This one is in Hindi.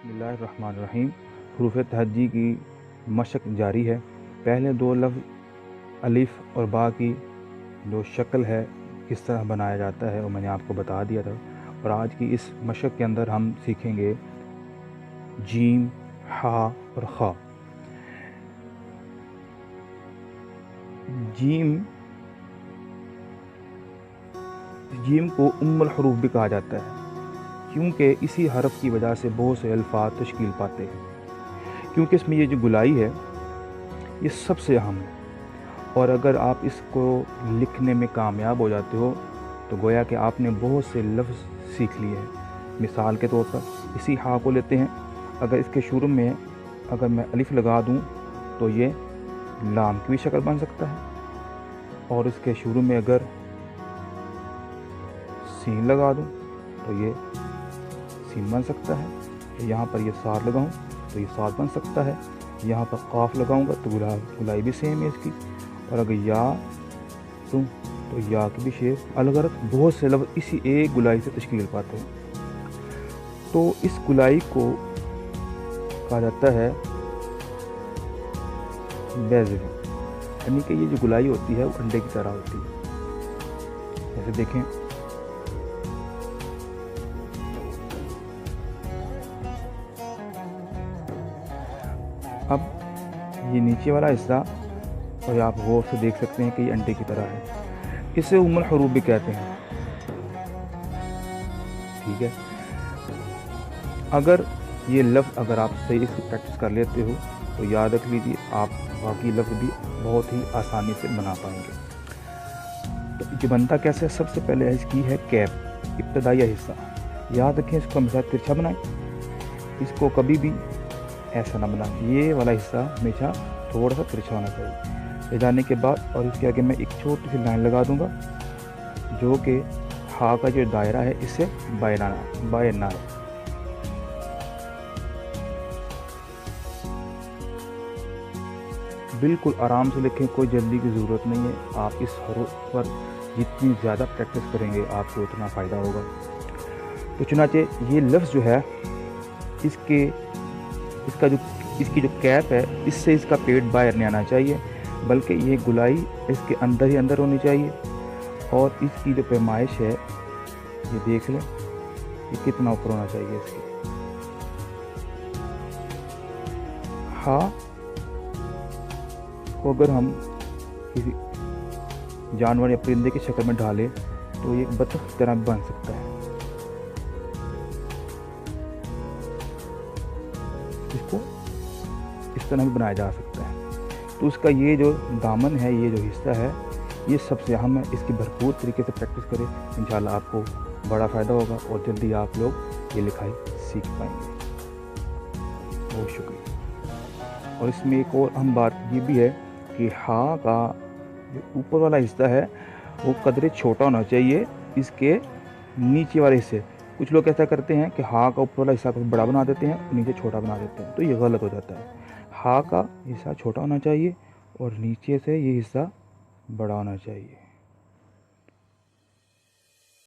बिस्मिल्लाहिर्रहमानिर्रहीम। हरूफ तहज्जी की मशक जारी है। पहले दो लफ्ज़ अलिफ और बा की जो शक्ल है किस तरह बनाया जाता है वो मैंने आपको बता दिया था। और आज की इस मशक के अंदर हम सीखेंगे जीम, हा और खा। जीम को उम्मुल हरूफ भी कहा जाता है, क्योंकि इसी हरफ की वजह से बहुत से अल्फाज तश्कील पाते हैं। क्योंकि इसमें ये जो गुलाई है ये सबसे अहम है, और अगर आप इसको लिखने में कामयाब हो जाते हो तो गोया कि आपने बहुत से लफ्ज़ सीख लिए हैं। मिसाल के तौर पर इसी हा को लेते हैं। अगर इसके शुरू में अगर मैं अलिफ लगा दूं तो ये लाम की भी शक्ल बन सकता है, और इसके शुरू में अगर सीन लगा दूं तो ये सीन बन सकता है। यहाँ पर ये सार लगाऊं तो ये सार बन सकता है। यहाँ पर काफ लगाऊंगा तो गुलाई भी सेम है इसकी। और अगर या दूं तो या की भी शेप अलग अलग बहुत से लफ्ज़ इसी एक गुलाई से तश्कील पाते हैं। तो इस गुलाई को कहा जाता है बेज़ल, यानी कि ये जो गुलाई होती है वो अंडे की तरह होती है। जैसे देखें, अब ये नीचे वाला हिस्सा और आप गौर से देख सकते हैं कि ये अंडे की तरह है। इसे उम्मुल हरूफ भी कहते हैं। ठीक है, अगर ये लफ्ज़ अगर आप सही इसकी प्रैक्टिस कर लेते हो तो याद रख लीजिए आप बाकी लफ्ज़ भी बहुत ही आसानी से बना पाएंगे। तो जो बनता कैसे है, सबसे पहले इसकी है कैप, इब्तदाई हिस्सा। याद रखें, इसको हमेशा तिरछा बनाएं, इसको कभी भी ऐसा ना बनाएं। ये वाला हिस्सा हमेशा थोड़ा सा तिरछा होना चाहिए। ले जाने के बाद और इसके आगे मैं एक छोटी सी लाइन लगा दूंगा जो कि हा का जो दायरा है इससे बायना है। बिल्कुल आराम से लिखें, कोई जल्दी की ज़रूरत नहीं है। आप इस हरूफ पर जितनी ज़्यादा प्रैक्टिस करेंगे आपको उतना फ़ायदा होगा। तो चुनाचे ये लफ्ज़ जो है इसकी जो कैप है इससे इसका पेट बाहर नहीं आना चाहिए, बल्कि ये गुलाई इसके अंदर ही अंदर होनी चाहिए। और इसकी जो पैमाइश है ये देख लें, ये कितना ऊपर होना चाहिए इसकी। हाँ को अगर हम किसी जानवर या परिंदे की शक्ल में ढालें तो ये बतख की तरह बन सकता है। इसको इस तरह भी बनाया जा सकता है। तो उसका ये जो दामन है, ये जो हिस्सा है, ये सबसे अहम है। इसकी भरपूर तरीके से प्रैक्टिस करें, इंशाल्लाह आपको बड़ा फ़ायदा होगा और जल्दी आप लोग ये लिखाई सीख पाएंगे। बहुत शुक्रिया। और इसमें एक और अहम बात ये भी है कि हा का जो ऊपर वाला हिस्सा है वो कदरे छोटा होना चाहिए इसके नीचे वाले हिस्से। कुछ लोग ऐसा करते हैं कि हा का ऊपर वाला हिस्सा को बड़ा बना देते हैं और नीचे छोटा बना देते हैं, तो ये गलत हो जाता है। हा का हिस्सा छोटा होना चाहिए और नीचे से ये हिस्सा बड़ा होना चाहिए।